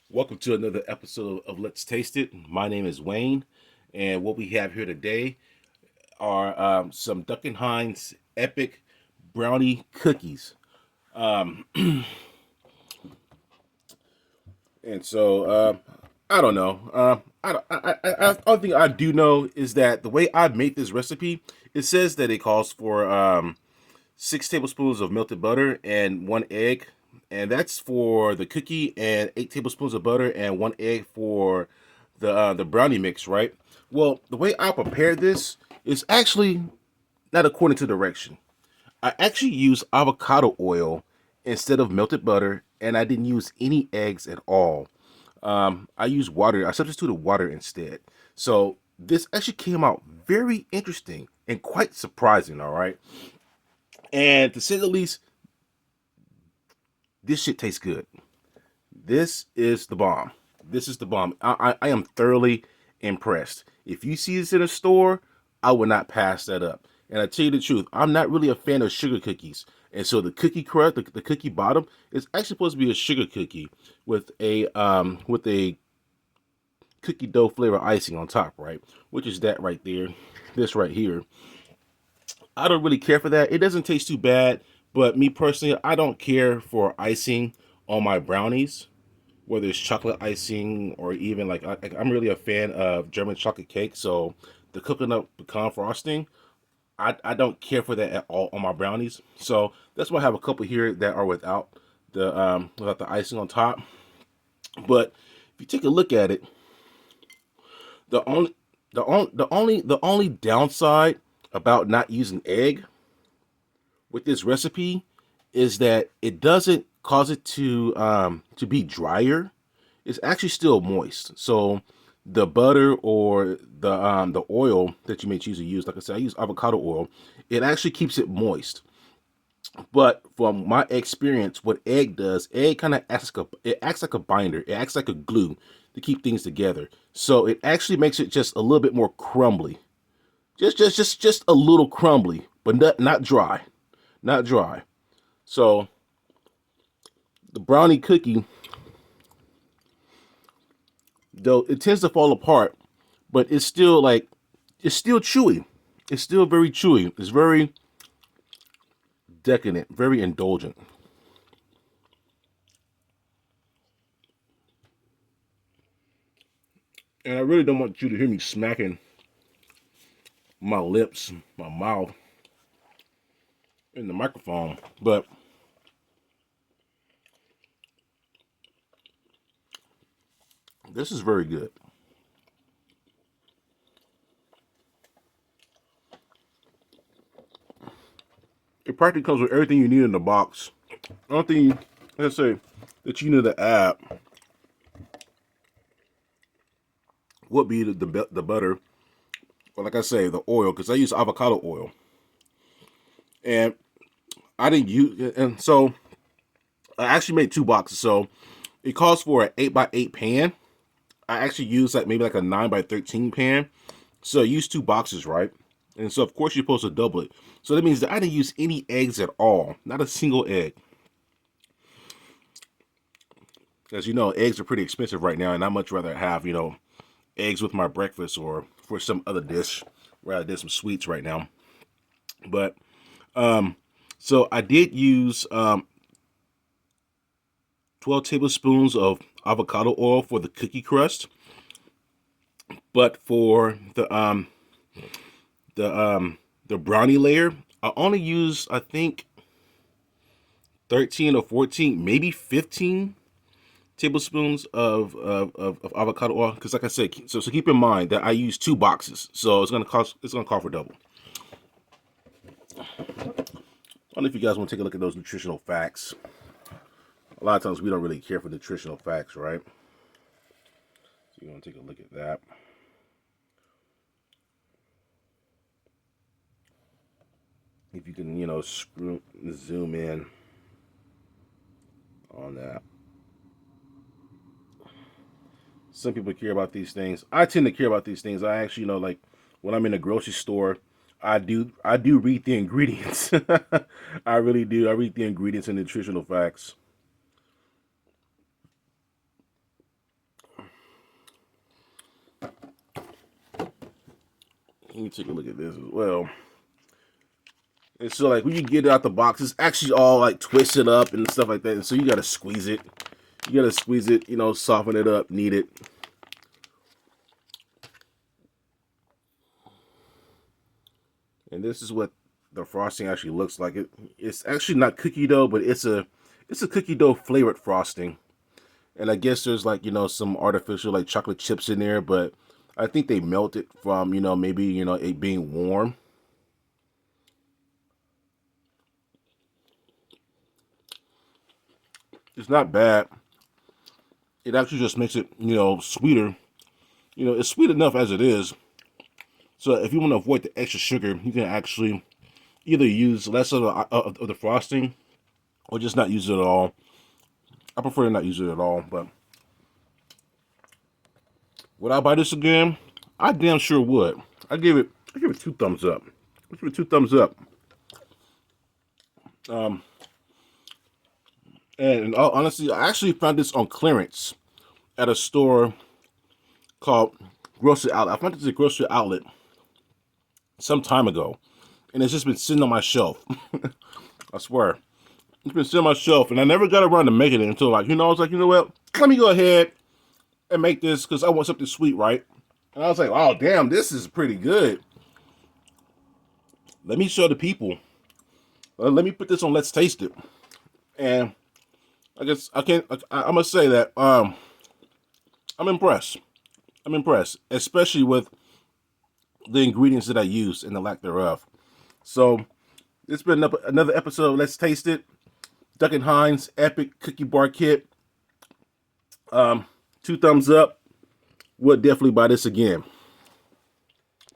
Welcome to another episode of Let's Taste It. My name is Wayne, and what we have here today are some Duncan Hines Epic Brownie Cookies. Um, and so I don't know. The only thing I do know is that the way I make this recipe, it says that it calls for 6 tablespoons of melted butter and 1 egg, and that's for the cookie, and 8 tablespoons of butter and 1 egg for the brownie mix, right? Well, the way I prepare this is actually not according to direction. I actually use avocado oil instead of melted butter, and I didn't use any eggs at all. I used water. I substituted water instead. So this actually came out very interesting and quite surprising. All right, and to say the least, this shit tastes good. This is the bomb. This is the bomb. I am thoroughly impressed. If you see this in a store, I would not pass that up. And I tell you the truth, I'm not really a fan of sugar cookies. And so the cookie crust, the cookie bottom, is actually supposed to be a sugar cookie with a cookie dough flavor icing on top, right? Which is that right there. This right here. I don't really care for that. It doesn't taste too bad, but me personally, I don't care for icing on my brownies, whether it's chocolate icing or even I'm really a fan of German chocolate cake. So the coconut pecan frosting, I don't care for that at all on my brownies. So that's why I have a couple here that are without the icing on top. But if you take a look at it, the only the only downside about not using egg with this recipe is that it doesn't cause it to be drier. It's actually still moist. So the butter or the oil that you may choose to use, like I said, I use avocado oil. It actually keeps it moist. But from my experience, what egg does, egg kind of acts like a binder. It acts like a glue to keep things together. So it actually makes it just a little bit more crumbly. Just a little crumbly, but not dry. Not dry. So the brownie cookie, though it tends to fall apart, but it's still chewy. It's still very chewy. It's very decadent, very indulgent. And I really don't want you to hear me smacking my lips, my mouth, in the microphone, but this is very good. It practically comes with everything you need in the box. The only thing, let's say, that you need to add would be the butter, or like I say, the oil, because I use avocado oil, and I didn't use, and so I actually made 2 boxes. So it calls for an 8x8 pan. I actually use maybe like a 9x13 pan. So I used 2 boxes, right? And so of course you're supposed to double it. So that means that I didn't use any eggs at all, not a single egg. As you know, eggs are pretty expensive right now, and I much rather have eggs with my breakfast or for some other dish rather than some sweets right now. But so I did use 12 tablespoons of avocado oil for the cookie crust, but for the brownie layer, I only use, I think, 13 or 14, maybe 15 tablespoons of avocado oil. Because like I said, so keep in mind that I use 2 boxes, so it's gonna call for double. I don't know if you guys want to take a look at those nutritional facts. A lot of times we don't really care for nutritional facts, right? So you want to take a look at that. If you can, zoom in on that. Some people care about these things. I tend to care about these things. I actually, like when I'm in a grocery store, I do read the ingredients. I really do. I read the ingredients and nutritional facts. Let me take a look at this as well. And so, like, when you get it out the box, it's actually all, like, twisted up and stuff like that. And so you got to squeeze it. You got to squeeze it, you know, soften it up, knead it. And this is what the frosting actually looks like. It's actually not cookie dough, but it's a cookie dough flavored frosting. And I guess there's, like, you know, some artificial, like, chocolate chips in there, but I think they melt it from, you know, maybe, you know, it being warm. It's not bad. It actually just makes it, you know, sweeter. You know, it's sweet enough as it is. So if you want to avoid the extra sugar, you can actually either use less of the frosting or just not use it at all. I prefer to not use it at all, but would I buy this again? I damn sure would. I give it two thumbs up. I give it two thumbs up. Um, and honestly, I actually found this on clearance at a store called Grocery Outlet. I found this at a grocery outlet some time ago, and it's just been sitting on my shelf. I swear, it's been sitting on my shelf, and I never got around to making it until, like, you know, I was like, you know what? Let me go ahead and make this because I want something sweet, right? And I was like, oh damn, this is pretty good. Let me show the people. Let me put this on. Let's taste it. And I guess I can't. I must say that I'm impressed. I'm impressed, especially with the ingredients that I use and the lack thereof. So it's been another episode of Let's Taste It. Duncan Hines Epic Cookie Bar Kit. Two thumbs up. Would definitely buy this again.